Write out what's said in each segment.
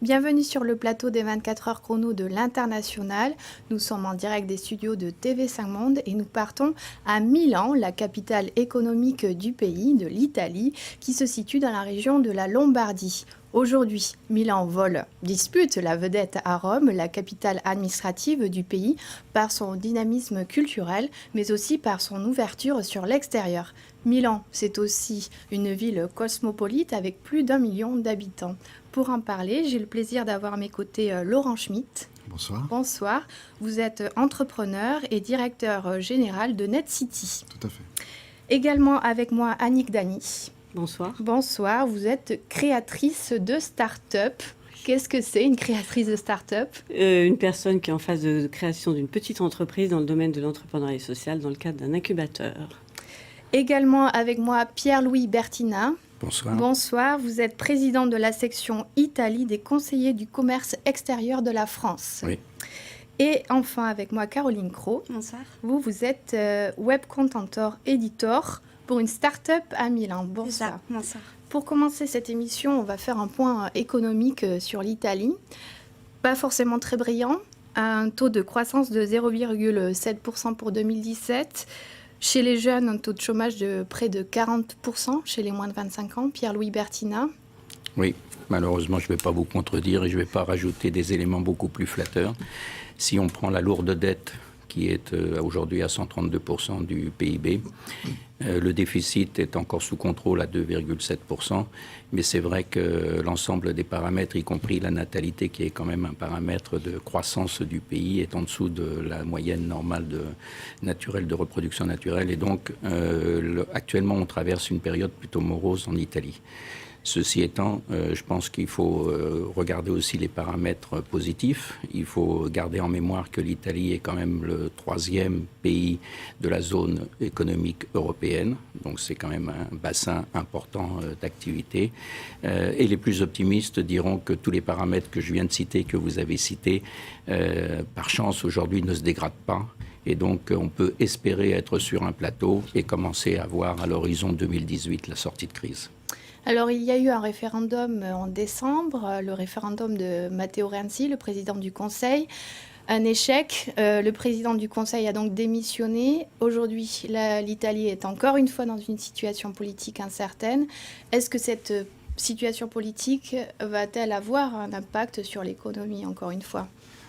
Bienvenue sur le plateau des 24 heures chrono de l'International. Nous sommes en direct des studios de TV5 Monde et nous partons à Milan, la capitale économique du pays, de l'Italie, qui se situe dans la région de la Lombardie. Aujourd'hui, Milan dispute la vedette à Rome, la capitale administrative du pays, par son dynamisme culturel, mais aussi par son ouverture sur l'extérieur. Milan, c'est aussi une ville cosmopolite avec plus d'1 million d'habitants. Pour en parler, j'ai le plaisir d'avoir à mes côtés Laurent Schmitt. Bonsoir. Bonsoir. Vous êtes entrepreneur et directeur général de NetCity. Tout à fait. Également avec moi Annick Dany. Bonsoir. Bonsoir, vous êtes créatrice de start-up. Qu'est-ce que c'est une créatrice de start-up ? Une personne qui est en phase de création d'une petite entreprise dans le domaine de l'entrepreneuriat social dans le cadre d'un incubateur. Également avec moi Pierre-Louis Bertina. Bonsoir. Bonsoir, vous êtes président de la section Italie des conseillers du commerce extérieur de la France. Oui. Et enfin avec moi Caroline Cros. Bonsoir. Vous êtes web contentor editor pour une start-up à Milan. Bonsoir. Bonsoir. Pour commencer cette émission, on va faire un point économique sur l'Italie. Pas forcément très brillant. Un taux de croissance de 0,7% pour 2017. Chez les jeunes, un taux de chômage de près de 40%. Chez les moins de 25 ans. Pierre-Louis Bertina. Oui, malheureusement, je ne vais pas vous contredire et je ne vais pas rajouter des éléments beaucoup plus flatteurs. Si on prend la lourde dette qui est aujourd'hui à 132% du PIB. Le déficit est encore sous contrôle à 2,7%, mais c'est vrai que l'ensemble des paramètres, y compris la natalité, qui est quand même un paramètre de croissance du pays, est en dessous de la moyenne normale naturelle de reproduction naturelle. Et donc, actuellement, on traverse une période plutôt morose en Italie. Ceci étant, je pense qu'il faut regarder aussi les paramètres positifs. Il faut garder en mémoire que l'Italie est quand même le 3e pays de la zone économique européenne. Donc c'est quand même un bassin important d'activité. Et les plus optimistes diront que tous les paramètres que je viens de citer, que vous avez cités, par chance aujourd'hui ne se dégradent pas. Et donc on peut espérer être sur un plateau et commencer à voir à l'horizon 2018 la sortie de crise. Alors, il y a eu un référendum en décembre, le référendum de Matteo Renzi, le président du Conseil. Un échec. Le président du Conseil a donc démissionné. Aujourd'hui, l'Italie est encore une fois dans une situation politique incertaine. Est-ce que cette situation politique va-t-elle avoir un impact sur l'économie, encore une fois ?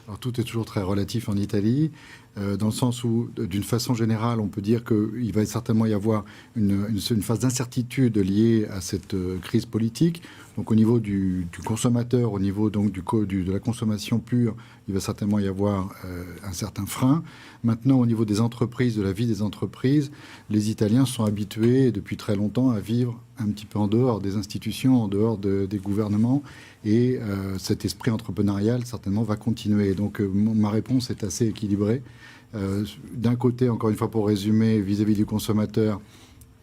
Alors, tout est toujours très relatif en Italie, dans le sens où, d'une façon générale, on peut dire qu'il va certainement y avoir une phase d'incertitude liée à cette crise politique. Donc, au niveau du consommateur, au niveau donc, de la consommation pure, il va certainement y avoir un certain frein. Maintenant, au niveau des entreprises, de la vie des entreprises, les Italiens sont habitués depuis très longtemps à vivre un petit peu en dehors des institutions, en dehors des gouvernements. Et cet esprit entrepreneurial, certainement, va continuer. Donc, ma réponse est assez équilibrée. D'un côté, encore une fois, pour résumer, vis-à-vis du consommateur,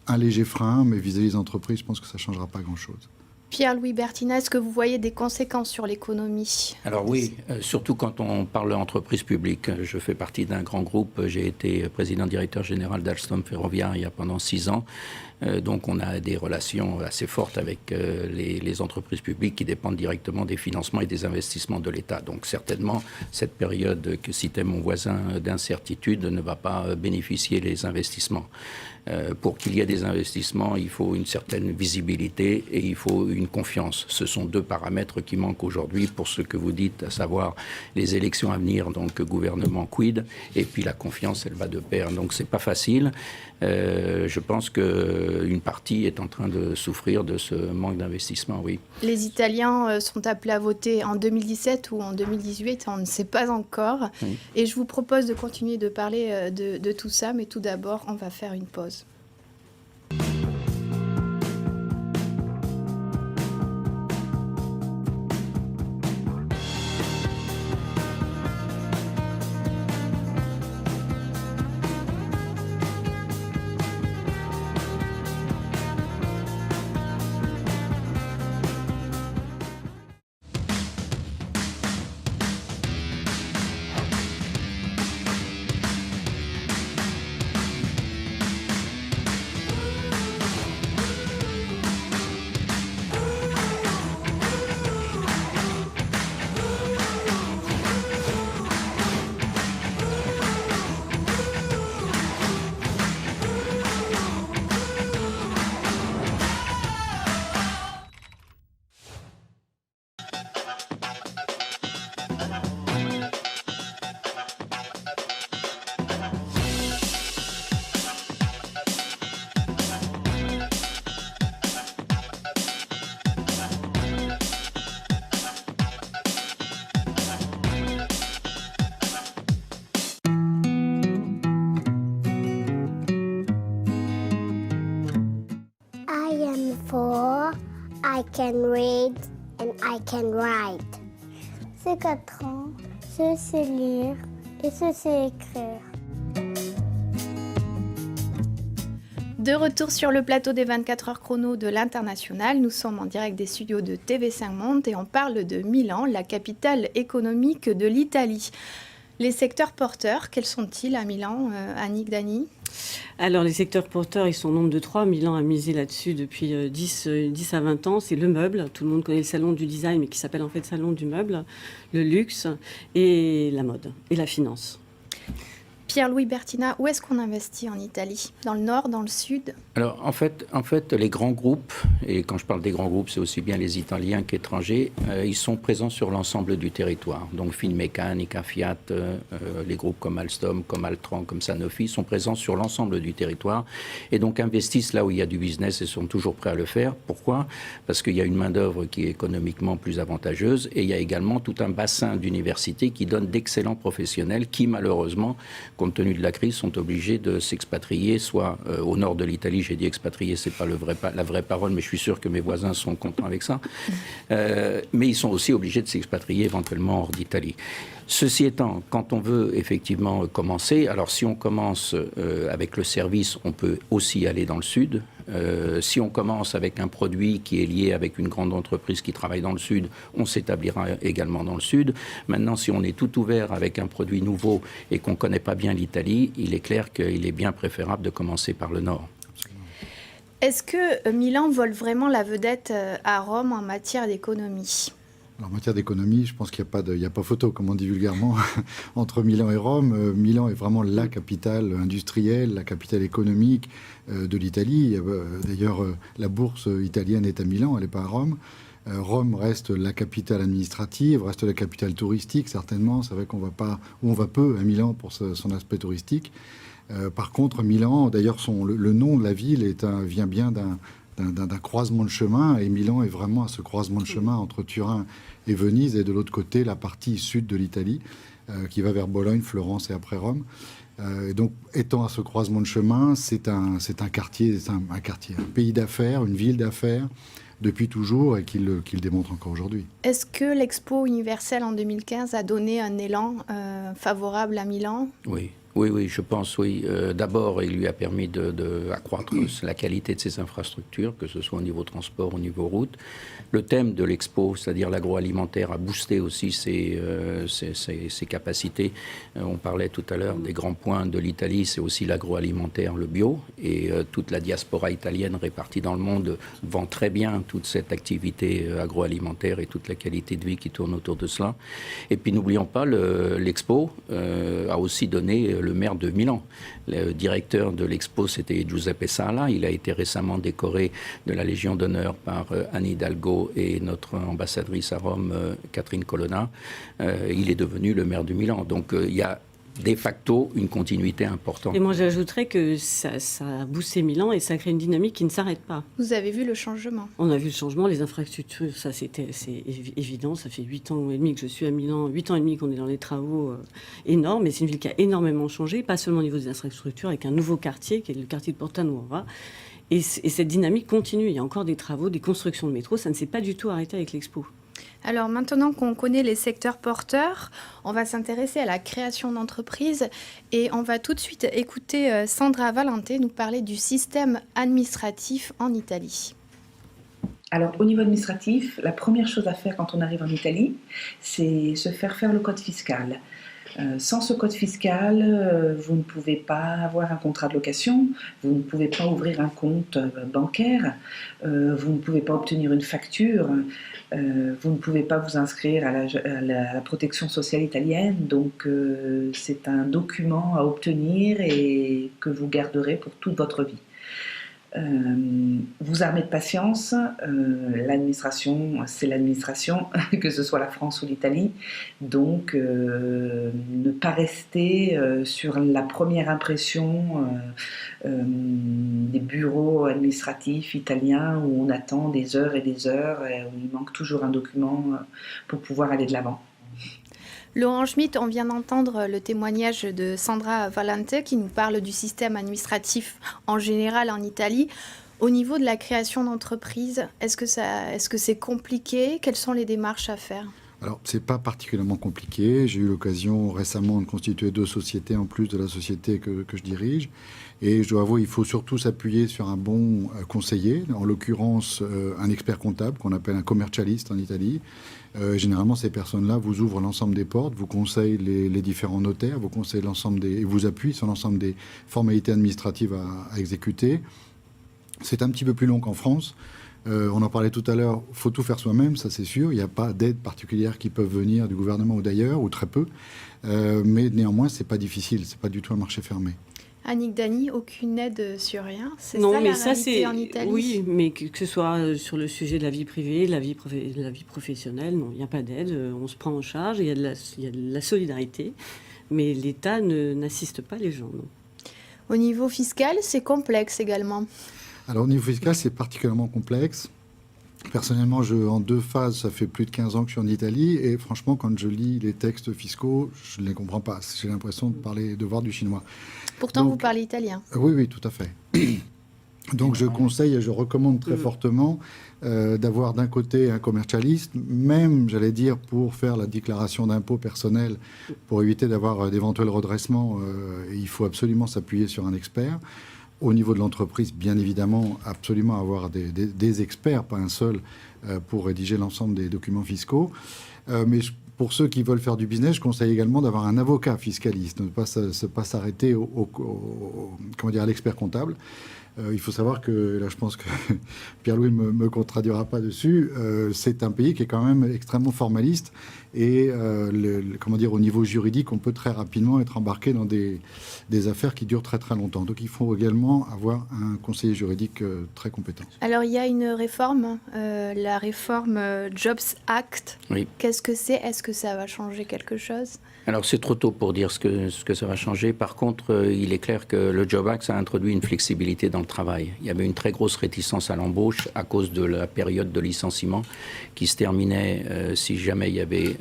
un léger frein, mais vis-à-vis des entreprises, je pense que ça ne changera pas grand-chose. Pierre-Louis Bertina, est-ce que vous voyez des conséquences sur l'économie ? Alors oui, surtout quand on parle d'entreprise publique. Je fais partie d'un grand groupe. J'ai été président-directeur général d'Alstom Ferroviaria il y a pendant 6 ans. Donc on a des relations assez fortes avec les entreprises publiques qui dépendent directement des financements et des investissements de l'État. Donc certainement, cette période que citait mon voisin d'incertitude ne va pas bénéficier les investissements. Pour qu'il y ait des investissements, il faut une certaine visibilité et il faut une confiance. Ce sont 2 paramètres qui manquent aujourd'hui pour ce que vous dites, à savoir les élections à venir, donc gouvernement quid, et puis la confiance, elle va de pair. Donc c'est pas facile. Je pense qu'une partie est en train de souffrir de ce manque d'investissement, oui. Les Italiens sont appelés à voter en 2017 ou en 2018, on ne sait pas encore. Oui. Et je vous propose de continuer de parler de tout ça, mais tout d'abord, on va faire une pause. I am 4. I can read and I can write. C'est 4 ans. Je sais lire et je sais écrire. De retour sur le plateau des 24 heures chrono de l'International, nous sommes en direct des studios de TV5 Monde et on parle de Milan, la capitale économique de l'Italie. Les secteurs porteurs, quels sont-ils à Milan, Annick Dany? Alors, les secteurs porteurs, ils sont au nombre de 3. Milan a misé là-dessus depuis 10 à 20 ans. C'est le meuble. Tout le monde connaît le salon du design, mais qui s'appelle en fait salon du meuble, le luxe et la mode et la finance. Pierre-Louis Bertina, où est-ce qu'on investit en Italie? Dans le nord, dans le sud? Alors, en fait, les grands groupes, et quand je parle des grands groupes, c'est aussi bien les Italiens qu'étrangers, ils sont présents sur l'ensemble du territoire. Donc, Finmeccanica, Fiat, les groupes comme Alstom, comme Altran, comme Sanofi, sont présents sur l'ensemble du territoire et donc investissent là où il y a du business et sont toujours prêts à le faire. Pourquoi? Parce qu'il y a une main-d'œuvre qui est économiquement plus avantageuse et il y a également tout un bassin d'universités qui donne d'excellents professionnels qui, malheureusement, compte tenu de la crise, sont obligés de s'expatrier, soit au nord de l'Italie. J'ai dit expatrier, c'est pas la vraie parole, mais je suis sûr que mes voisins sont contents avec ça. Mais ils sont aussi obligés de s'expatrier éventuellement hors d'Italie. Ceci étant, quand on veut effectivement commencer, alors si on commence avec le service, on peut aussi aller dans le sud. Si on commence avec un produit qui est lié avec une grande entreprise qui travaille dans le sud, on s'établira également dans le sud. Maintenant, si on est tout ouvert avec un produit nouveau et qu'on ne connaît pas bien l'Italie, il est clair qu'il est bien préférable de commencer par le nord. Est-ce que Milan vole vraiment la vedette à Rome en matière d'économie? En matière d'économie, je pense qu'il n'y a pas photo, comme on dit vulgairement, entre Milan et Rome. Milan est vraiment la capitale industrielle, la capitale économique de l'Italie. D'ailleurs, la bourse italienne est à Milan, elle n'est pas à Rome. Rome reste la capitale administrative, reste la capitale touristique, certainement. C'est vrai qu'on va pas, ou on va peu à Milan pour son aspect touristique. Par contre, Milan, d'ailleurs, le nom de la ville vient bien d'un croisement de chemin, et Milan est vraiment à ce croisement de chemin entre Turin et Venise, et de l'autre côté, la partie sud de l'Italie, qui va vers Bologne, Florence et après Rome. Et donc, étant à ce croisement de chemin, c'est un quartier, un pays d'affaires, une ville d'affaires, depuis toujours, et qu'il démontre encore aujourd'hui. Est-ce que l'Expo universelle en 2015 a donné un élan favorable à Milan? Oui, je pense, oui. D'abord, il lui a permis d'accroître la qualité de ses infrastructures, que ce soit au niveau transport, au niveau route. Le thème de l'expo, c'est-à-dire l'agroalimentaire, a boosté aussi ses capacités. On parlait tout à l'heure des grands points de l'Italie, c'est aussi l'agroalimentaire, le bio. Et toute la diaspora italienne répartie dans le monde vend très bien toute cette activité agroalimentaire et toute la qualité de vie qui tourne autour de cela. Et puis n'oublions pas, l'expo a aussi donné le maire de Milan. Le directeur de l'Expo, c'était Giuseppe Sala. Il a été récemment décoré de la Légion d'honneur par Anne Hidalgo et notre ambassadrice à Rome, Catherine Colonna. Il est devenu le maire de Milan. Donc il y a de facto une continuité importante. Et moi, j'ajouterais que ça a boosté Milan et ça crée une dynamique qui ne s'arrête pas. Vous avez vu le changement? On a vu le changement, les infrastructures, ça c'est évident. Ça fait 8 ans et demi que je suis à Milan, 8 ans et demi qu'on est dans des travaux énormes. Et c'est une ville qui a énormément changé, pas seulement au niveau des infrastructures, avec un nouveau quartier, qui est le quartier de Porta Nuova. Et cette dynamique continue. Il y a encore des travaux, des constructions de métro. Ça ne s'est pas du tout arrêté avec l'Expo. Alors maintenant qu'on connaît les secteurs porteurs, on va s'intéresser à la création d'entreprises et on va tout de suite écouter Sandra Valente nous parler du système administratif en Italie. Alors, au niveau administratif, la première chose à faire quand on arrive en Italie, c'est se faire le code fiscal. Sans ce code fiscal, vous ne pouvez pas avoir un contrat de location, vous ne pouvez pas ouvrir un compte bancaire, vous ne pouvez pas obtenir une facture, vous ne pouvez pas vous inscrire à la protection sociale italienne. Donc, c'est un document à obtenir et que vous garderez pour toute votre vie. Vous armez de patience, l'administration, c'est l'administration, que ce soit la France ou l'Italie, donc ne pas rester sur la première impression des bureaux administratifs italiens où on attend des heures et des heures, et où il manque toujours un document pour pouvoir aller de l'avant. Laurent Schmitt, on vient d'entendre le témoignage de Sandra Valente qui nous parle du système administratif en général en Italie. Au niveau de la création d'entreprise, est-ce que c'est compliqué? Quelles sont les démarches à faire? Alors, ce n'est pas particulièrement compliqué. J'ai eu l'occasion récemment de constituer 2 sociétés en plus de la société que je dirige. Et je dois avouer, il faut surtout s'appuyer sur un bon conseiller, en l'occurrence un expert comptable qu'on appelle un commercialiste en Italie. Généralement, ces personnes-là vous ouvrent l'ensemble des portes, vous conseillent les différents notaires, vous conseillent et vous appuient sur l'ensemble des formalités administratives à exécuter. C'est un petit peu plus long qu'en France. On en parlait tout à l'heure, il faut tout faire soi-même, ça c'est sûr. Il n'y a pas d'aide particulière qui peuvent venir du gouvernement ou d'ailleurs, ou très peu. Mais néanmoins, c'est pas difficile, c'est pas du tout un marché fermé. Annick Dany, aucune aide sur rien. C'est Non, ça mais la ça réalité c'est en Italie? oui, mais que ce soit sur le sujet de la vie privée, de la vie professionnelle, non, il n'y a pas d'aide. On se prend en charge, il y a de la solidarité, mais l'État n'assiste pas les gens. Non. Au niveau fiscal, c'est complexe également. Alors au niveau fiscal, c'est particulièrement complexe. Personnellement, en 2 phases, ça fait plus de 15 ans que je suis en Italie. Et franchement, quand je lis les textes fiscaux, je ne les comprends pas. J'ai l'impression de voir du chinois. Pourtant, Donc, vous parlez italien. Oui, tout à fait. Donc je conseille et je recommande très fortement d'avoir d'un côté un commercialiste, même, j'allais dire, pour faire la déclaration d'impôt personnel, pour éviter d'avoir d'éventuels redressements. Il faut absolument s'appuyer sur un expert. Au niveau de l'entreprise, bien évidemment, absolument avoir des experts, pas un seul, pour rédiger l'ensemble des documents fiscaux. Mais pour ceux qui veulent faire du business, je conseille également d'avoir un avocat fiscaliste, ne pas s'arrêter à l'expert comptable. Il faut savoir que, là je pense que Pierre-Louis ne me contredira pas dessus, c'est un pays qui est quand même extrêmement formaliste et au niveau juridique, on peut très rapidement être embarqué dans des affaires qui durent très très longtemps. Donc il faut également avoir un conseiller juridique très compétent. Alors il y a une réforme, la réforme Jobs Act. Oui. Qu'est-ce que c'est? Est-ce que ça va changer quelque chose? Alors c'est trop tôt pour dire ce que ça va changer. Par contre, il est clair que le Job Act a introduit une flexibilité dans le travail. Il y avait une très grosse réticence à l'embauche à cause de la période de licenciement qui se terminait si jamais il y avait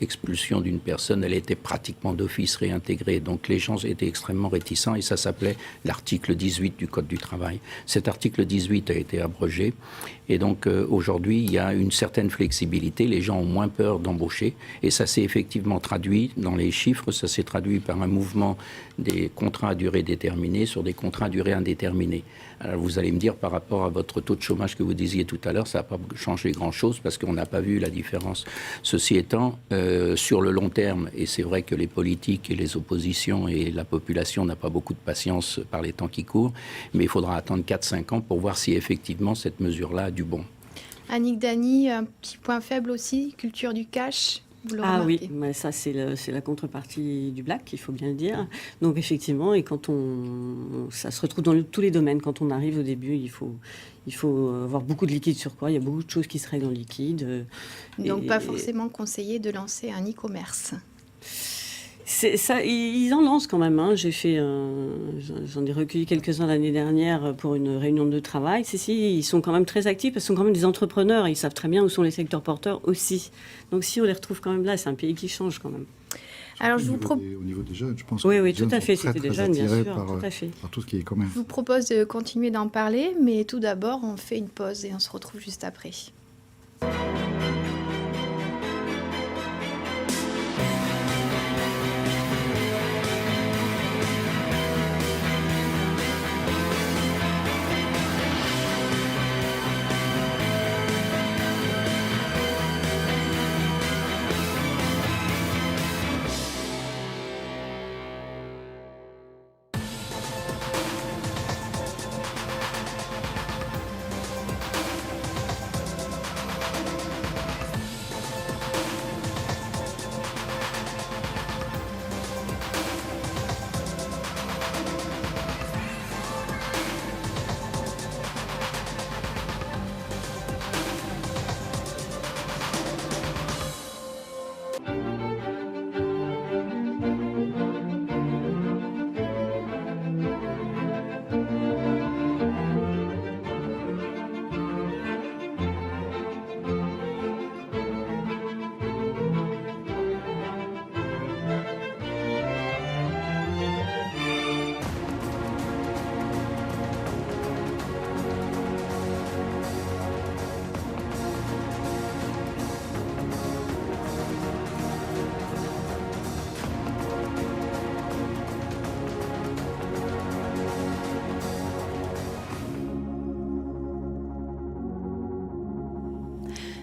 expulsion d'une personne, elle était pratiquement d'office réintégrée. Donc les gens étaient extrêmement réticents et ça s'appelait l'article 18 du Code du travail. Cet article 18 a été abrogé et donc aujourd'hui il y a une certaine flexibilité. Les gens ont moins peur d'embaucher et ça s'est effectivement traduit dans les chiffres, ça s'est traduit par un mouvement des contrats à durée déterminée sur des contrats à durée indéterminée. Alors vous allez me dire par rapport à votre taux de chômage que vous disiez tout à l'heure, ça n'a pas changé grand-chose parce qu'on n'a pas vu la différence. Ceci étant, sur le long terme, et c'est vrai que les politiques et les oppositions et la population n'a pas beaucoup de patience par les temps qui courent, mais il faudra attendre 4-5 ans pour voir si effectivement cette mesure-là a du bon. Annick Dany, un petit point faible aussi, culture du cash. Oui, mais ça c'est la contrepartie du black, il faut bien le dire. Donc effectivement, et quand ça se retrouve dans tous les domaines. Quand on arrive au début, il faut avoir beaucoup de liquide sur quoi. Il y a beaucoup de choses qui se règlent en liquide. Donc pas forcément conseillé de lancer un e-commerce. Ça, ils en lancent quand même. Hein. J'en ai recueilli quelques-uns l'année dernière pour une réunion de travail. Ils sont quand même très actifs parce qu'ils sont quand même des entrepreneurs. Ils savent très bien où sont les secteurs porteurs aussi. Donc si on les retrouve quand même là, c'est un pays qui change quand même. Alors, au niveau des jeunes, je pense oui, que tout à fait. c'était des jeunes, bien sûr, par tout ce qui est commun. Je vous propose de continuer d'en parler, mais tout d'abord, on fait une pause et on se retrouve juste après.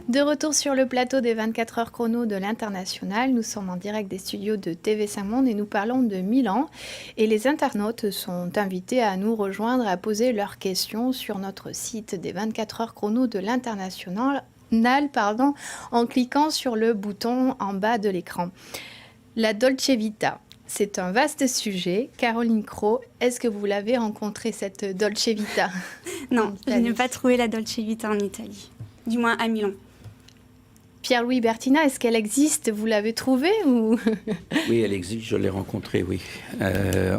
De retour sur le plateau des 24 heures chrono de l'International, nous sommes en direct des studios de TV5 Monde et nous parlons de Milan. Et les internautes sont invités à nous rejoindre et à poser leurs questions sur notre site des 24 heures chrono de l'International, en cliquant sur le bouton en bas de l'écran. La Dolce Vita, c'est un vaste sujet. Caroline Cros, est-ce que vous l'avez rencontrée, cette Dolce Vita? Non, je n'ai pas trouvé la Dolce Vita en Italie, du moins à Milan. Pierre-Louis Bertina, est-ce qu'elle existe? Vous l'avez trouvée ou... Oui, elle existe, je l'ai rencontrée, oui.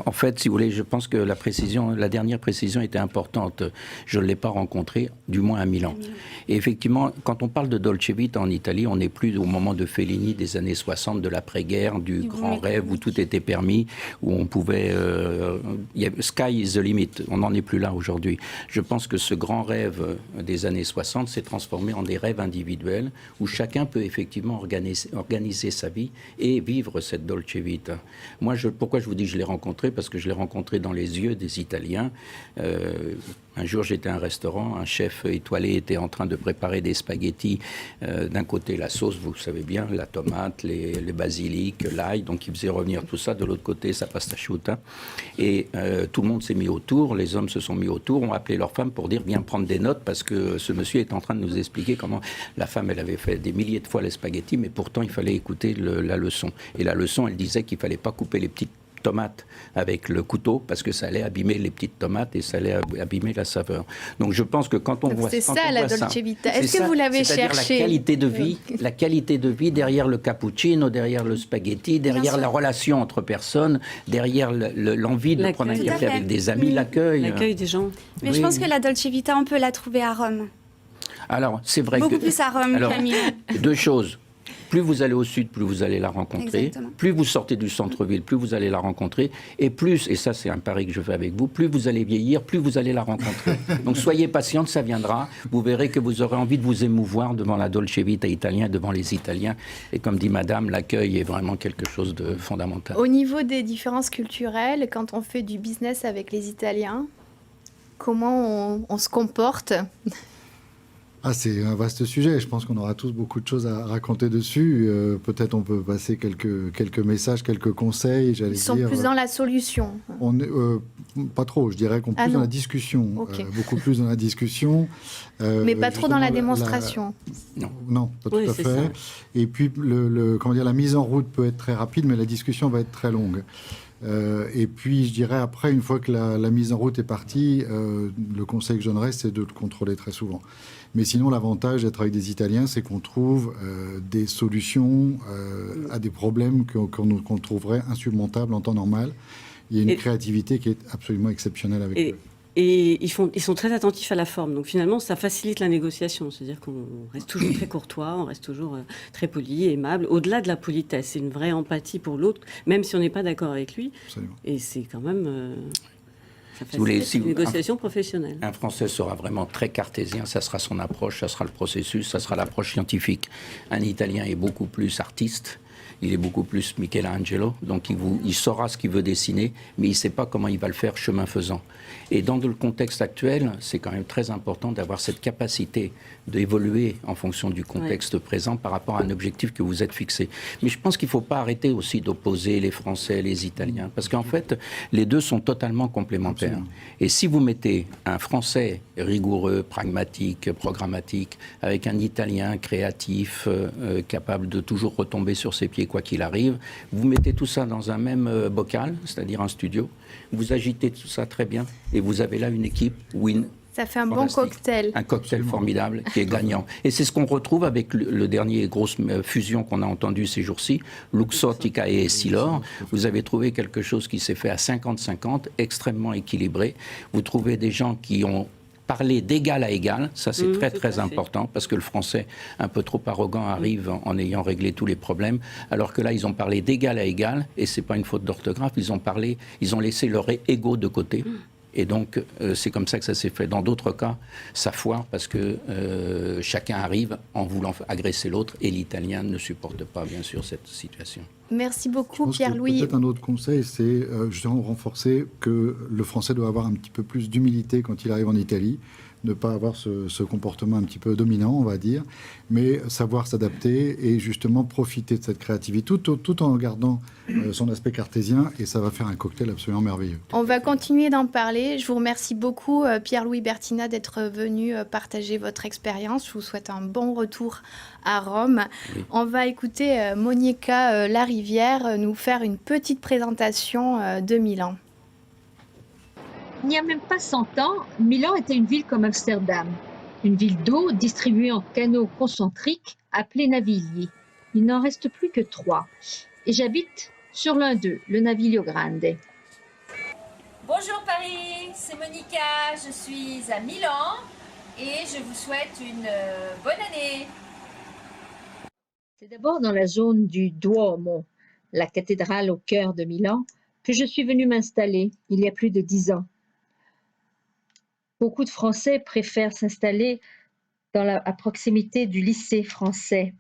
En fait, si vous voulez, je pense que la dernière précision était importante. Je ne l'ai pas rencontrée, du moins à Milan. Et effectivement, quand on parle de Dolce Vita en Italie, on n'est plus au moment de Fellini des années 60, de l'après-guerre, du grand rêve où tout était permis, où on pouvait... sky is the limit. On n'en est plus là aujourd'hui. Je pense que ce grand rêve des années 60 s'est transformé en des rêves individuels où chacun peut effectivement organiser sa vie et vivre cette Dolce Vita. Moi, pourquoi je vous dis que je l'ai rencontré? Parce que je l'ai rencontré dans les yeux des Italiens. Un jour, j'étais à un restaurant, un chef étoilé était en train de préparer des spaghettis. D'un côté, la sauce, vous savez bien, la tomate, le basilic, l'ail, donc il faisait revenir tout ça. De l'autre côté, sa pasta asciutta. Et tout le monde s'est mis autour, les hommes se sont mis autour, ont appelé leur femme pour dire viens prendre des notes parce que ce monsieur est en train de nous expliquer comment la femme, elle avait fait des milliers de fois les spaghettis, mais pourtant, il fallait écouter la leçon. Et la leçon, elle disait qu'il ne fallait pas couper les petites tomates avec le couteau parce que ça allait abîmer les petites tomates et ça allait abîmer la saveur. Donc je pense que quand on voit ça... C'est ça la Dolce Vita. Est-ce que vous l'avez cherché? C'est-à-dire la qualité de vie derrière le cappuccino, derrière le spaghetti, derrière la relation entre personnes, derrière l'envie de prendre un café avec des amis, l'accueil des gens. Mais je pense que la Dolce Vita, on peut la trouver à Rome. Alors, c'est vrai Beaucoup plus à Rome qu'à Milan. Deux choses. Plus vous allez au sud, plus vous allez la rencontrer. Exactement. Plus vous sortez du centre-ville, plus vous allez la rencontrer. Et plus, et ça c'est un pari que je fais avec vous, plus vous allez vieillir, plus vous allez la rencontrer. Donc soyez patiente, ça viendra. Vous verrez que vous aurez envie de vous émouvoir devant la Dolce Vita italien, devant les Italiens. Et comme dit madame, l'accueil est vraiment quelque chose de fondamental. Au niveau des différences culturelles, quand on fait du business avec les Italiens, comment on se comporte? C'est un vaste sujet. Je pense qu'on aura tous beaucoup de choses à raconter dessus. Peut-être on peut passer quelques messages, quelques conseils. Ils sont plus dans la solution. Pas trop. Je dirais qu'on est plus dans la discussion. Okay. Beaucoup plus dans la discussion. Mais pas trop dans la démonstration. Non, pas tout à fait. Ça. Et puis, la mise en route peut être très rapide, mais la discussion va être très longue. Et puis, je dirais, après, une fois que la mise en route est partie, le conseil que je donnerais, c'est de le contrôler très souvent. Mais sinon, l'avantage d'être avec des Italiens, c'est qu'on trouve des solutions à des problèmes qu'on trouverait insurmontables en temps normal. Il y a une créativité qui est absolument exceptionnelle avec eux. Et ils sont très attentifs à la forme. Donc finalement, ça facilite la négociation. C'est-à-dire qu'on reste toujours très courtois, on reste toujours très poli, aimable. Au-delà de la politesse, c'est une vraie empathie pour l'autre, même si on n'est pas d'accord avec lui. Absolument. Et c'est quand même... ça facilite une négociation professionnelle. Un Français sera vraiment très cartésien, ça sera son approche, ça sera le processus, ça sera l'approche scientifique. Un Italien est beaucoup plus artiste. Il est beaucoup plus Michelangelo, donc il saura ce qu'il veut dessiner, mais il ne sait pas comment il va le faire chemin faisant. Et dans le contexte actuel, c'est quand même très important d'avoir cette capacité d'évoluer en fonction du contexte présent par rapport à un objectif que vous êtes fixé. Mais je pense qu'il ne faut pas arrêter aussi d'opposer les Français et les Italiens, parce qu'en fait, les deux sont totalement complémentaires. Absolument. Et si vous mettez un Français rigoureux, pragmatique, programmatique, avec un Italien créatif, capable de toujours retomber sur ses pieds quoi qu'il arrive, vous mettez tout ça dans un même bocal, c'est-à-dire un studio, vous agitez tout ça très bien, et vous avez là une équipe win. Ça fait un bon cocktail. Un cocktail formidable qui est gagnant. Et c'est ce qu'on retrouve avec le dernier grosse fusion qu'on a entendu ces jours-ci, Luxottica et Essilor. Vous avez trouvé quelque chose qui s'est fait à 50-50, extrêmement équilibré. Vous trouvez des gens qui ont parler d'égal à égal, ça c'est très important, parce que le français, un peu trop arrogant, arrive en ayant réglé tous les problèmes, alors que là, ils ont parlé d'égal à égal, et c'est pas une faute d'orthographe, ils ont laissé leur ego de côté. Et donc, c'est comme ça que ça s'est fait. Dans d'autres cas, ça foire parce que chacun arrive en voulant agresser l'autre, et l'Italien ne supporte pas, bien sûr, cette situation. Merci beaucoup, Pierre-Louis. Peut-être un autre conseil, c'est justement renforcer que le Français doit avoir un petit peu plus d'humilité quand il arrive en Italie. ne pas avoir ce comportement un petit peu dominant, on va dire, mais savoir s'adapter et justement profiter de cette créativité tout en gardant son aspect cartésien, et ça va faire un cocktail absolument merveilleux. On va continuer d'en parler. Je vous remercie beaucoup, Pierre-Louis Bertina, d'être venu partager votre expérience. Je vous souhaite un bon retour à Rome. Oui. On va écouter Monica Larivière nous faire une petite présentation de Milan. Il n'y a même pas 100 ans, Milan était une ville comme Amsterdam, une ville d'eau distribuée en canaux concentriques appelés navigli. Il n'en reste plus que 3 et j'habite sur l'un d'eux, le Naviglio Grande. Bonjour Paris, c'est Monica, je suis à Milan et je vous souhaite une bonne année. C'est d'abord dans la zone du Duomo, la cathédrale au cœur de Milan, que je suis venue m'installer il y a plus de 10 ans. Beaucoup de Français préfèrent s'installer à proximité du lycée français,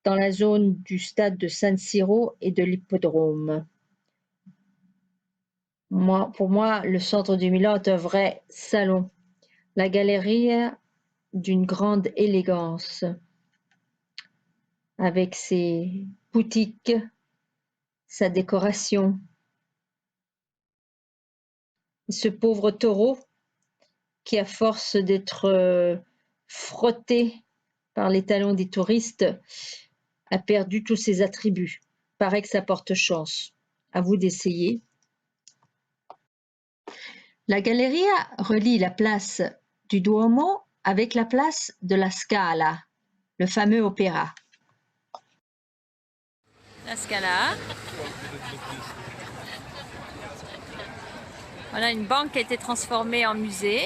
dans la zone du stade de San Siro et de l'hippodrome. Pour moi, le centre du Milan est un vrai salon. La Galleria d'une grande élégance, avec ses boutiques, sa décoration. Ce pauvre taureau qui, à force d'être frotté par les talons des touristes, a perdu tous ses attributs. Paraît que ça porte chance. À vous d'essayer. La Galleria relie la place du Duomo avec la place de la Scala, le fameux opéra. La Scala. Voilà, une banque qui a été transformée en musée.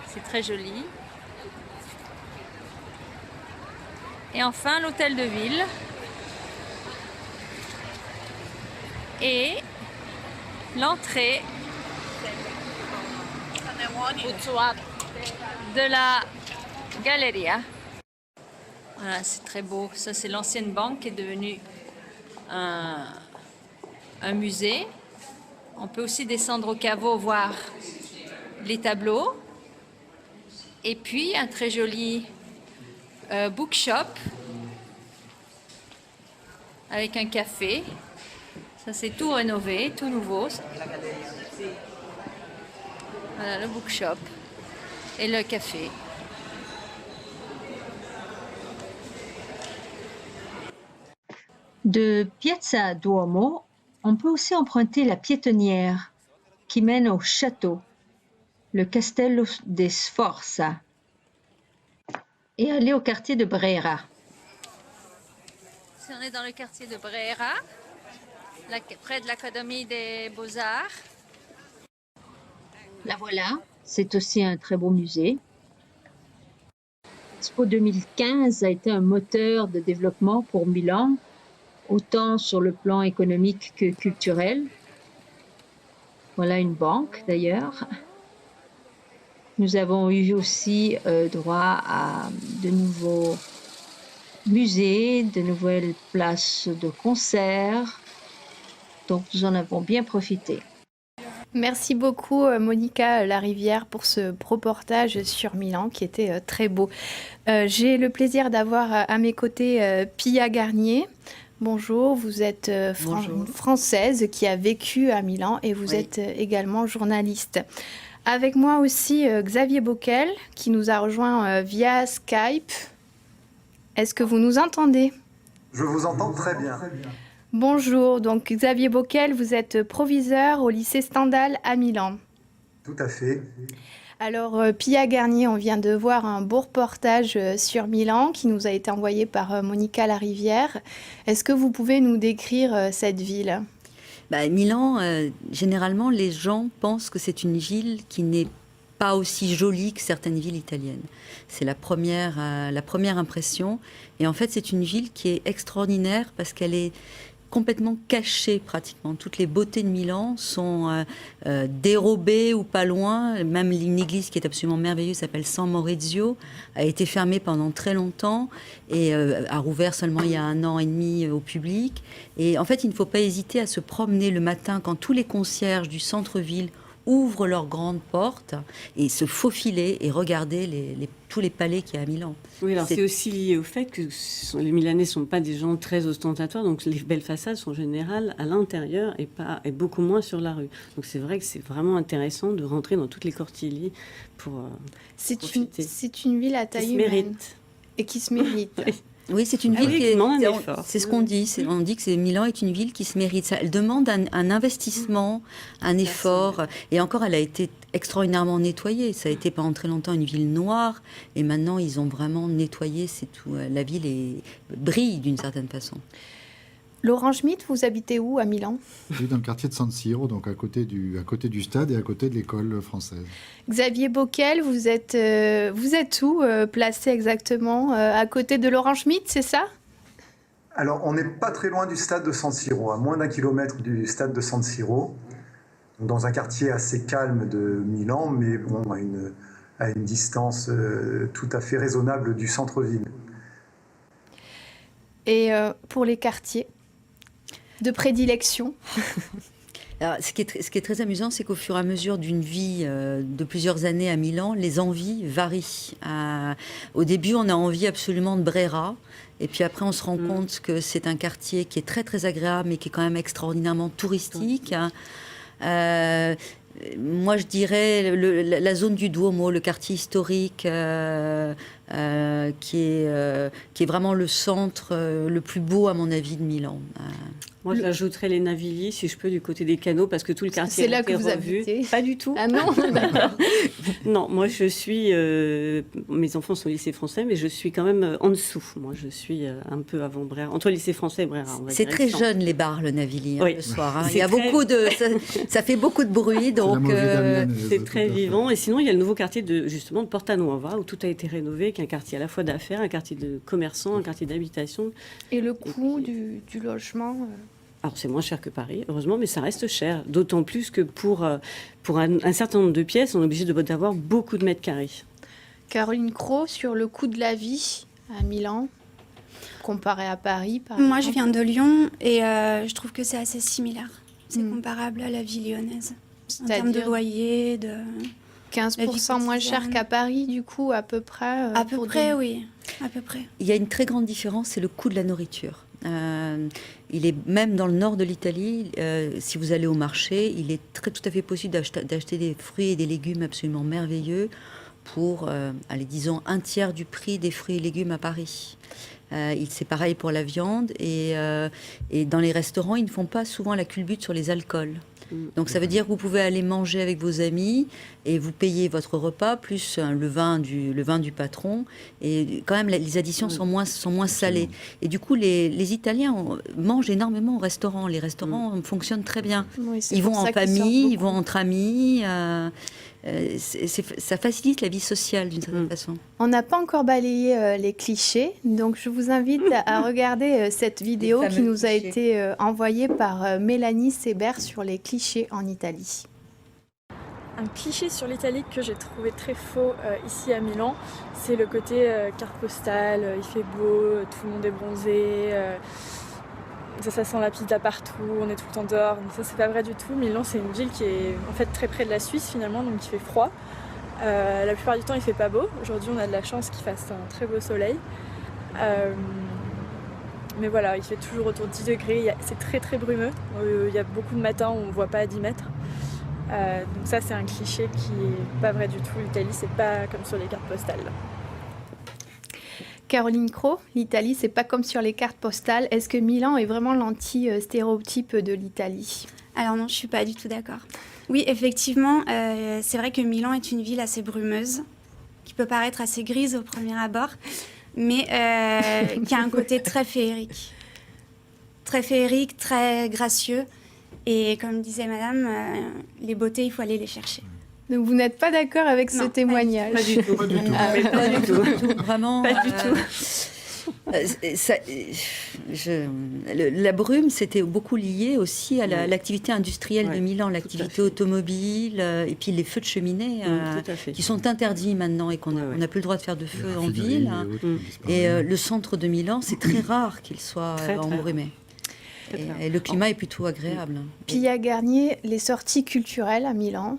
C'est très joli. Et enfin, l'hôtel de ville. Et l'entrée de la Galleria. Voilà, c'est très beau. Ça, c'est l'ancienne banque qui est devenue un musée. On peut aussi descendre au caveau voir les tableaux. Et puis, un très joli bookshop avec un café. Ça, c'est tout rénové, tout nouveau. Voilà, le bookshop et le café. De Piazza Duomo, on peut aussi emprunter la piétonnière qui mène au château, le Castello de Sforza, et aller au quartier de Brera. Si on est dans le quartier de Brera, près de l'Académie des Beaux-Arts. La voilà, c'est aussi un très beau musée. Expo 2015 a été un moteur de développement pour Milan, autant sur le plan économique que culturel. Voilà une banque d'ailleurs. Nous avons eu aussi droit à de nouveaux musées, de nouvelles places de concert. Donc nous en avons bien profité. Merci beaucoup Monica Larivière pour ce reportage sur Milan qui était très beau. J'ai le plaisir d'avoir à mes côtés Pia Garnier. Bonjour, vous êtes française qui a vécu à Milan et vous êtes également journaliste. Avec moi aussi Xavier Bockel qui nous a rejoint via Skype. Est-ce que vous nous entendez ? Je vous entends très bien. Bonjour, donc Xavier Bockel, vous êtes proviseur au lycée Stendhal à Milan. Tout à fait. Alors, Pia Garnier, on vient de voir un beau reportage sur Milan qui nous a été envoyé par Monica Larivière. Est-ce que vous pouvez nous décrire cette ville ? Milan, généralement, les gens pensent que c'est une ville qui n'est pas aussi jolie que certaines villes italiennes. C'est la première impression. Et en fait, c'est une ville qui est extraordinaire parce qu'elle est complètement cachée pratiquement. Toutes les beautés de Milan sont dérobées ou pas loin. Même une église qui est absolument merveilleuse, s'appelle San Maurizio, a été fermée pendant très longtemps et a rouvert seulement il y a 1 an et demi au public. Et en fait, il ne faut pas hésiter à se promener le matin quand tous les concierges du centre-ville ouvrent leurs grandes portes et se faufiler et regarder tous les palais qu'il y a à Milan. Oui, alors c'est aussi lié au fait que les Milanais ne sont pas des gens très ostentatoires, donc les belles façades sont en général à l'intérieur et beaucoup moins sur la rue. Donc c'est vrai que c'est vraiment intéressant de rentrer dans toutes les Cortilli pour profiter. C'est une ville à taille qui se humaine. mérite. Et qui se mérite. Oui, c'est une ville qui demande un effort. C'est ce qu'on dit. On dit que Milan est une ville qui se mérite. Elle demande un investissement, un effort. Et encore, elle a été extraordinairement nettoyée. Ça a été pendant très longtemps une ville noire. Et maintenant, ils ont vraiment nettoyé. C'est tout. La ville brille d'une certaine façon. Laurent Schmitt, vous habitez où à Milan? Je vis dans le quartier de San Siro, donc à côté du stade et à côté de l'école française. Xavier Bockel, vous êtes où placé exactement à côté de Laurent Schmitt, c'est ça? Alors, on n'est pas très loin du stade de San Siro, à moins d'1 kilomètre du stade de San Siro, dans un quartier assez calme de Milan, mais bon, à une distance tout à fait raisonnable du centre-ville. Et pour les quartiers de prédilection? Alors, ce qui est très amusant, c'est qu'au fur et à mesure d'une vie de plusieurs années à Milan, les envies varient. Au début, on a envie absolument de Brera. Et puis après, on se rend compte que c'est un quartier qui est très, très agréable, mais qui est quand même extraordinairement touristique. Moi, je dirais la zone du Duomo, le quartier historique, qui est vraiment le centre le plus beau, à mon avis, de Milan. Moi, j'ajouterais les Navigli, si je peux, du côté des canaux, parce que tout le quartier c'est là que vous revu. habitez? Pas du tout. Ah non, d'accord. Non, moi, je suis... mes enfants sont au lycée français, mais je suis quand même en dessous. Moi, je suis un peu avant Brera, entre le lycée français et Brera. C'est très jeune, les bars, le Navigli, oui. Le soir. Il y a beaucoup de... Ça fait beaucoup de bruit, donc... C'est très vivant. Et sinon, il y a le nouveau quartier de Porta Nuova, où tout a été rénové, qui est un quartier à la fois d'affaires, un quartier de commerçants, un quartier d'habitation. Et le coût du logement Alors, c'est moins cher que Paris, heureusement, mais ça reste cher. D'autant plus que pour un certain nombre de pièces, on est obligé d'avoir beaucoup de mètres carrés. Caroline Cros, sur le coût de la vie à Milan, comparé à Paris, par Moi, exemple. je viens de Lyon et je trouve que c'est assez similaire. C'est comparable à la vie lyonnaise. En termes de loyer, de... 15% moins cher qu'à Paris, du coup, à peu près. À peu près, oui. À peu près. Il y a une très grande différence, c'est le coût de la nourriture. Il est même dans le nord de l'Italie, si vous allez au marché, il est tout à fait possible d'acheter des fruits et des légumes absolument merveilleux pour, disons, un tiers du prix des fruits et légumes à Paris. C'est pareil pour la viande et dans les restaurants, ils ne font pas souvent la culbute sur les alcools. Donc ça veut dire que vous pouvez aller manger avec vos amis et vous payez votre repas plus le vin du patron, et quand même les additions sont moins salées. Et du coup les Italiens mangent énormément au restaurant. Les restaurants fonctionnent très bien. Oui, ils vont en famille, ils vont entre amis. Ça facilite la vie sociale d'une certaine façon. On n'a pas encore balayé les clichés, donc je vous invite à regarder cette vidéo qui nous a été envoyée par Mélanie Sébert sur les clichés en Italie. Un cliché sur l'Italie que j'ai trouvé très faux ici à Milan, c'est le côté carte postale, il fait beau, tout le monde est bronzé, ça sent la pizza partout, on est tout le temps dehors. Donc ça, c'est pas vrai du tout. Milan, c'est une ville qui est en fait très près de la Suisse finalement, donc il fait froid. La plupart du temps, il fait pas beau. Aujourd'hui, on a de la chance qu'il fasse un très beau soleil. Mais voilà, il fait toujours autour de 10 degrés. C'est très très brumeux. Il y a beaucoup de matins où on ne voit pas à 10 mètres. Donc ça, c'est un cliché qui est pas vrai du tout. L'Italie, c'est pas comme sur les cartes postales. Caroline Cros, l'Italie, c'est pas comme sur les cartes postales. Est-ce que Milan est vraiment l'anti-stéréotype de l'Italie? Alors non, je suis pas du tout d'accord. Oui, effectivement, c'est vrai que Milan est une ville assez brumeuse, qui peut paraître assez grise au premier abord, mais qui a un côté très féerique. Très féerique, très gracieux. Et comme disait madame, les beautés, il faut aller les chercher. Donc vous n'êtes pas d'accord avec ce témoignage? Pas du tout. Pas du tout. Vraiment. Pas du tout. La brume, c'était beaucoup lié aussi à l'activité industrielle de Milan, l'activité automobile, et puis les feux de cheminée qui sont interdits maintenant et qu'on n'a plus le droit de faire de feu en ville. Et le centre de Milan, c'est très rare qu'il soit embrumé. très bien. Et le climat est plutôt agréable. Pia Garnier, les sorties culturelles à Milan.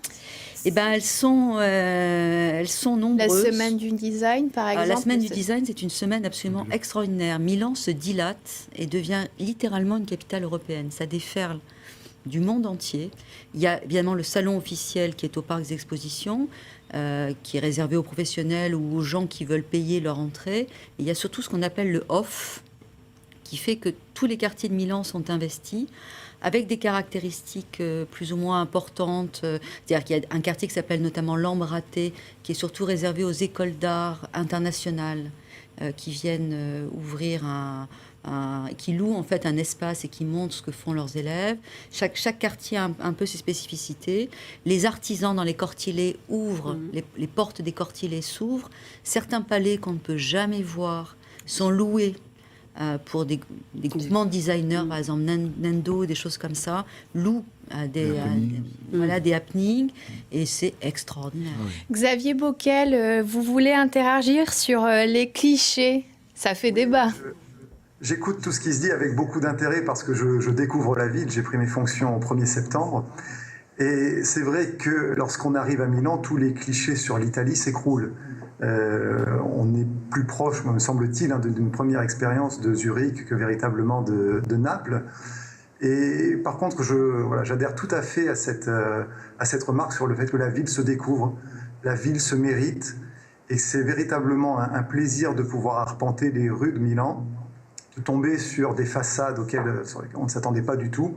Eh ben, elles sont nombreuses. La semaine du design, par exemple. La semaine du design, c'est une semaine absolument extraordinaire. Milan se dilate et devient littéralement une capitale européenne. Ça déferle du monde entier. Il y a évidemment le salon officiel qui est au parc des expositions, qui est réservé aux professionnels ou aux gens qui veulent payer leur entrée. Et il y a surtout ce qu'on appelle le off, qui fait que tous les quartiers de Milan sont investis, avec des caractéristiques plus ou moins importantes. C'est-à-dire qu'il y a un quartier qui s'appelle notamment l'Ambraté, qui est surtout réservé aux écoles d'art internationales qui viennent ouvrir qui louent en fait un espace et qui montrent ce que font leurs élèves. Chaque quartier a un peu ses spécificités. Les artisans dans les cortilets ouvrent, les portes des cortilets s'ouvrent. Certains palais qu'on ne peut jamais voir sont loués pour des groupements de designers, par exemple Nendo, des choses comme ça, louent des happenings, et c'est extraordinaire. Ah oui. Xavier Bockel, vous voulez interagir sur les clichés? Ça fait débat. J'écoute tout ce qui se dit avec beaucoup d'intérêt parce que je découvre la ville. J'ai pris mes fonctions au 1er septembre. Et c'est vrai que lorsqu'on arrive à Milan, tous les clichés sur l'Italie s'écroulent. On est plus proche, me semble-t-il, d'une première expérience de Zurich que véritablement de Naples. Et par contre, j'adhère tout à fait à cette remarque sur le fait que la ville se découvre, la ville se mérite. Et c'est véritablement un plaisir de pouvoir arpenter les rues de Milan, de tomber sur des façades sur lesquelles on ne s'attendait pas du tout,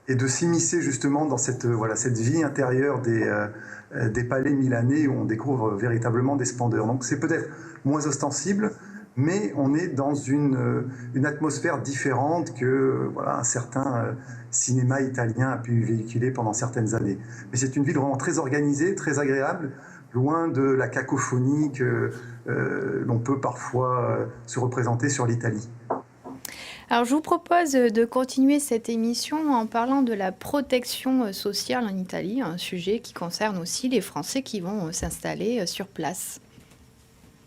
et de s'immiscer justement dans cette vie intérieure des palais milanais où on découvre véritablement des splendeurs. Donc c'est peut-être moins ostensible, mais on est dans une atmosphère différente que un certain cinéma italien a pu véhiculer pendant certaines années. Mais c'est une ville vraiment très organisée, très agréable, loin de la cacophonie que l'on peut parfois se représenter sur l'Italie. Alors, je vous propose de continuer cette émission en parlant de la protection sociale en Italie, un sujet qui concerne aussi les Français qui vont s'installer sur place.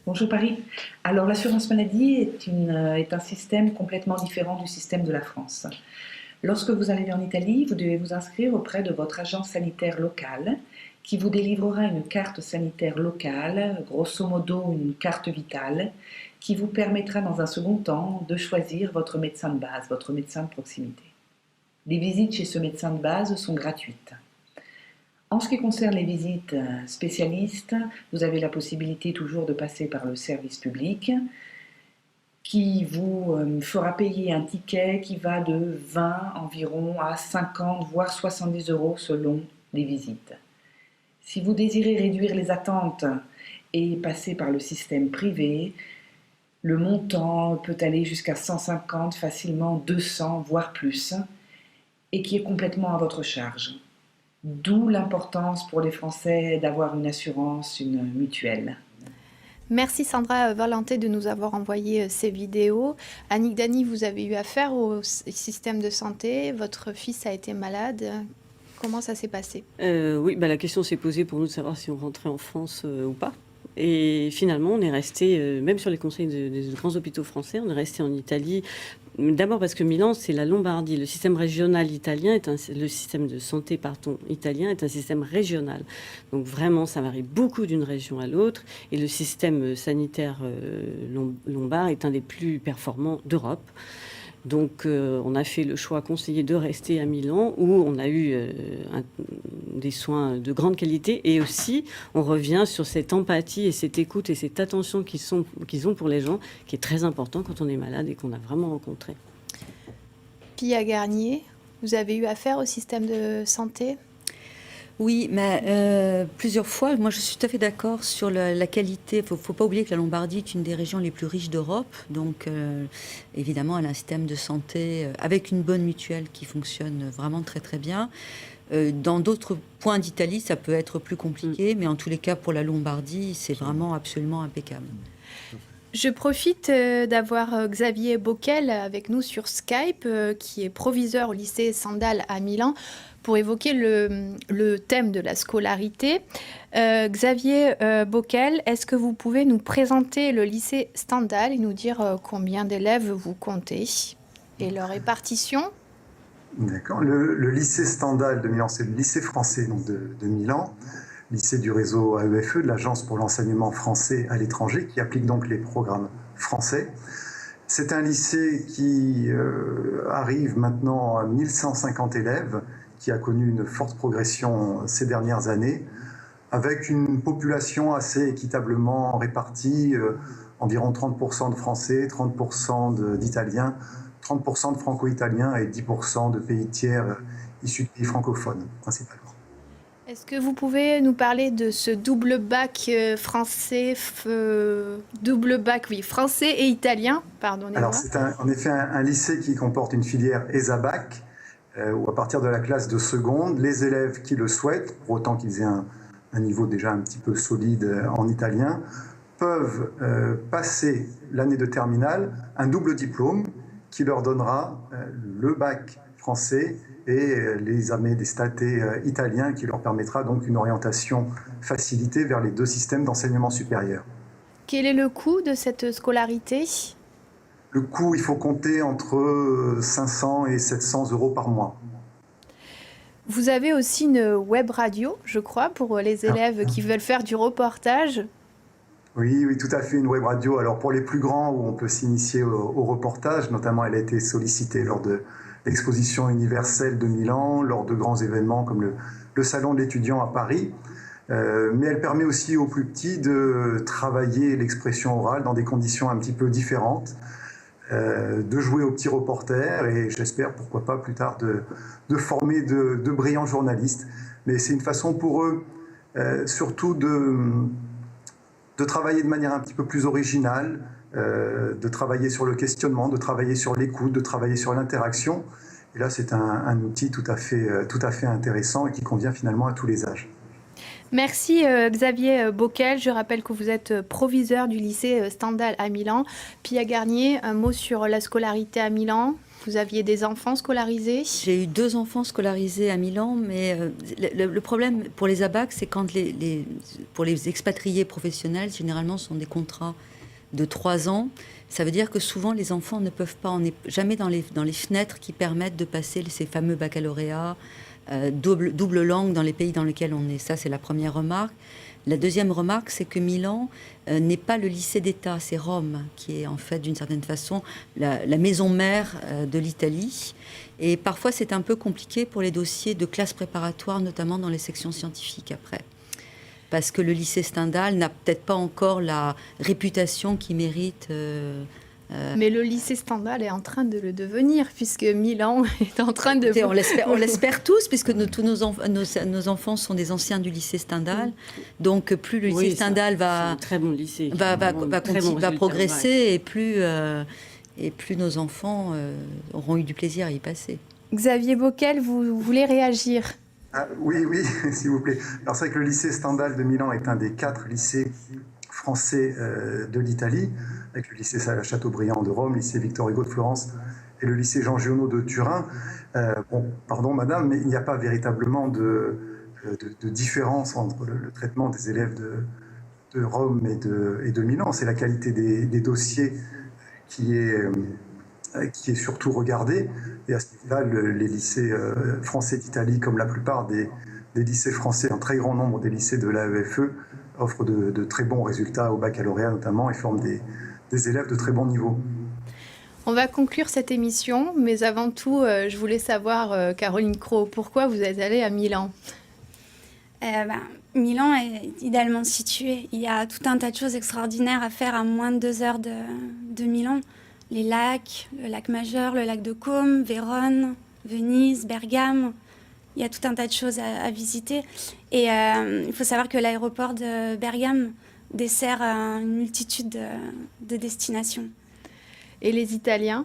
Bonjour Paris. Alors, l'assurance maladie est un système complètement différent du système de la France. Lorsque vous arrivez en Italie, vous devez vous inscrire auprès de votre agence sanitaire locale qui vous délivrera une carte sanitaire locale, grosso modo une carte vitale, qui vous permettra dans un second temps de choisir votre médecin de base, votre médecin de proximité. Les visites chez ce médecin de base sont gratuites. En ce qui concerne les visites spécialistes, vous avez la possibilité toujours de passer par le service public qui vous fera payer un ticket qui va de 20 environ à 50 voire 70 € selon les visites. Si vous désirez réduire les attentes et passer par le système privé, le montant peut aller jusqu'à 150, facilement 200, voire plus, et qui est complètement à votre charge. D'où l'importance pour les Français d'avoir une assurance, une mutuelle. Merci Sandra Valenté de nous avoir envoyé ces vidéos. Annick Dany, vous avez eu affaire au système de santé, votre fils a été malade. Comment ça s'est passé? Oui, la question s'est posée pour nous de savoir si on rentrait en France ou pas. Et finalement, on est resté, même sur les conseils des grands hôpitaux français, on est resté en Italie. D'abord parce que Milan, c'est la Lombardie. Le système régional italien, le système de santé italien est un système régional. Donc vraiment, ça varie beaucoup d'une région à l'autre. Et le système sanitaire lombard est un des plus performants d'Europe. Donc on a fait le choix conseillé de rester à Milan où on a eu des soins de grande qualité et aussi on revient sur cette empathie et cette écoute et cette attention qu'ils ont pour les gens qui est très important quand on est malade et qu'on a vraiment rencontré. Pia Garnier, vous avez eu affaire au système de santé? Oui, mais plusieurs fois, moi je suis tout à fait d'accord sur la qualité. Il ne faut pas oublier que la Lombardie est une des régions les plus riches d'Europe. Donc évidemment, elle a un système de santé avec une bonne mutuelle qui fonctionne vraiment très très bien. Dans d'autres points d'Italie, ça peut être plus compliqué, mais en tous les cas, pour la Lombardie, c'est vraiment absolument impeccable. Je profite d'avoir Xavier Bockel avec nous sur Skype, qui est proviseur au lycée Sandal à Milan, pour évoquer le thème de la scolarité. Xavier Bockel, est-ce que vous pouvez nous présenter le lycée Stendhal et nous dire combien d'élèves vous comptez et leur répartition D'accord. Le lycée Stendhal de Milan, c'est le lycée français donc de Milan, lycée du réseau AEFE, de l'Agence pour l'enseignement français à l'étranger, qui applique donc les programmes français. C'est un lycée qui arrive maintenant à 1150 élèves, qui a connu une forte progression ces dernières années, avec une population assez équitablement répartie, environ 30% de Français, 30% d'Italiens, 30% de Franco-Italiens et 10% de pays tiers issus de pays francophones, principalement. Est-ce que vous pouvez nous parler de ce double bac français, français et italien, pardonnez-moi. Alors c'est en effet un lycée qui comporte une filière ESA-Bac, où à partir de la classe de seconde, les élèves qui le souhaitent, pour autant qu'ils aient un niveau déjà un petit peu solide en italien, peuvent passer l'année de terminale, un double diplôme qui leur donnera le bac français et les examens des statés italiens, qui leur permettra donc une orientation facilitée vers les deux systèmes d'enseignement supérieur. Quel est le coût de cette scolarité ? Le coût, il faut compter entre 500 et 700 euros par mois. Vous avez aussi une web radio, je crois, pour les élèves qui veulent faire du reportage. Oui, tout à fait, une web radio. Alors pour les plus grands, où on peut s'initier au reportage, notamment elle a été sollicitée lors de l'exposition universelle de Milan, lors de grands événements comme le Salon de l'étudiant à Paris. Mais elle permet aussi aux plus petits de travailler l'expression orale dans des conditions un petit peu différentes, de jouer aux petits reporters et j'espère, pourquoi pas plus tard, de former de brillants journalistes. Mais c'est une façon pour eux surtout de travailler de manière un petit peu plus originale, de travailler sur le questionnement, de travailler sur l'écoute, de travailler sur l'interaction. Et là, c'est un outil tout à fait intéressant et qui convient finalement à tous les âges. Merci Xavier Bockel. Je rappelle que vous êtes proviseur du lycée Stendhal à Milan. Pia Garnier, un mot sur la scolarité à Milan. Vous aviez des enfants scolarisés ? J'ai eu 2 enfants scolarisés à Milan, mais le problème pour les ABAC, c'est quand pour les expatriés professionnels, généralement, ce sont des contrats de 3 ans. Ça veut dire que souvent, les enfants ne peuvent pas, on n'est jamais dans les fenêtres qui permettent de passer ces fameux baccalauréats, double langue dans les pays dans lesquels on est. Ça, c'est la première remarque. La deuxième remarque, c'est que Milan n'est pas le lycée d'État, c'est Rome, qui est en fait, d'une certaine façon, la maison mère de l'Italie. Et parfois, c'est un peu compliqué pour les dossiers de classe préparatoire, notamment dans les sections scientifiques après. Parce que le lycée Stendhal n'a peut-être pas encore la réputation qu'il mérite. Mais le lycée Stendhal est en train de le devenir, puisque Milan est en train de... On l'espère tous, puisque tous nos enfants sont des anciens du lycée Stendhal. Donc plus le lycée Stendhal va progresser, et plus nos enfants auront eu du plaisir à y passer. Xavier Bockel, vous voulez réagir ? Oui, s'il vous plaît. Alors c'est vrai que le lycée Stendhal de Milan est un des 4 lycées français de l'Italie, avec le lycée Chateaubriand de Rome, le lycée Victor Hugo de Florence et le lycée Jean Giono de Turin. Pardon madame, mais il n'y a pas véritablement de différence entre le traitement des élèves de Rome et de Milan. C'est la qualité des dossiers qui est surtout regardée. Et à ce niveau-là, les lycées français d'Italie, comme la plupart des lycées français, un très grand nombre des lycées de l'AEFE, offrent de très bons résultats au baccalauréat notamment et forment des élèves de très bon niveau. On va conclure cette émission, mais avant tout, je voulais savoir, Caroline Cros, pourquoi vous êtes allée à Milan ? Milan est idéalement situé. Il y a tout un tas de choses extraordinaires à faire à moins de 2 heures de Milan. Les lacs, le lac Majeur, le lac de Côme, Vérone, Venise, Bergame. Il y a tout un tas de choses à visiter. Et il faut savoir que l'aéroport de Bergame dessert une multitude de destinations. Et les Italiens,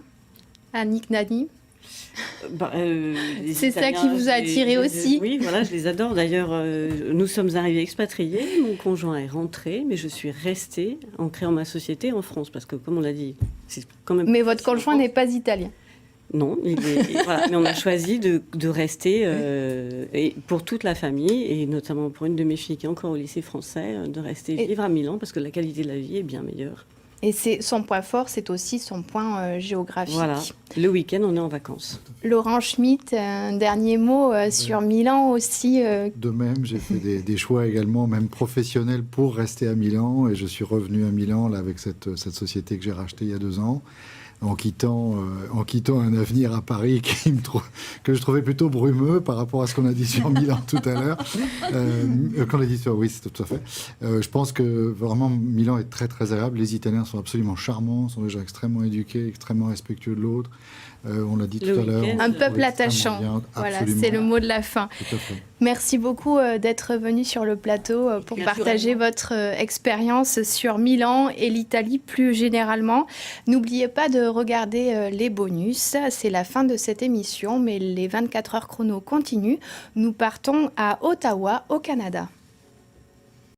Annick Nani? C'est ça qui vous a attiré aussi? Oui, voilà, je les adore. D'ailleurs, nous sommes arrivés expatriés. Mon conjoint est rentré, mais je suis restée en créant ma société en France. Parce que, comme on l'a dit, c'est quand même... Mais votre conjoint n'est pas italien? Non, voilà, mais on a choisi de rester et pour toute la famille, et notamment pour une de mes filles qui est encore au lycée français, de rester vivre à Milan parce que la qualité de la vie est bien meilleure. Et son point fort, c'est aussi son point géographique. Voilà, le week-end, on est en vacances. Laurent Schmitt, un dernier mot sur Milan aussi. De même, j'ai fait des choix également, même professionnels, pour rester à Milan. Et je suis revenu à Milan là, avec cette société que j'ai rachetée il y a 2 ans. En quittant un avenir à Paris que je trouvais plutôt brumeux par rapport à ce qu'on a dit sur Milan tout à l'heure. Qu'on a dit sur... Oui, c'est tout à fait. Je pense que vraiment Milan est très très agréable. Les Italiens sont absolument charmants, sont des gens extrêmement éduqués, extrêmement respectueux de l'autre. On l'a dit tout à l'heure. Un peuple attachant. Voilà, c'est le mot de la fin. Tout à fait. Merci beaucoup d'être venu sur le plateau pour partager votre expérience sur Milan et l'Italie plus généralement. N'oubliez pas de regarder les bonus. C'est la fin de cette émission, mais les 24 heures chrono continuent. Nous partons à Ottawa, au Canada.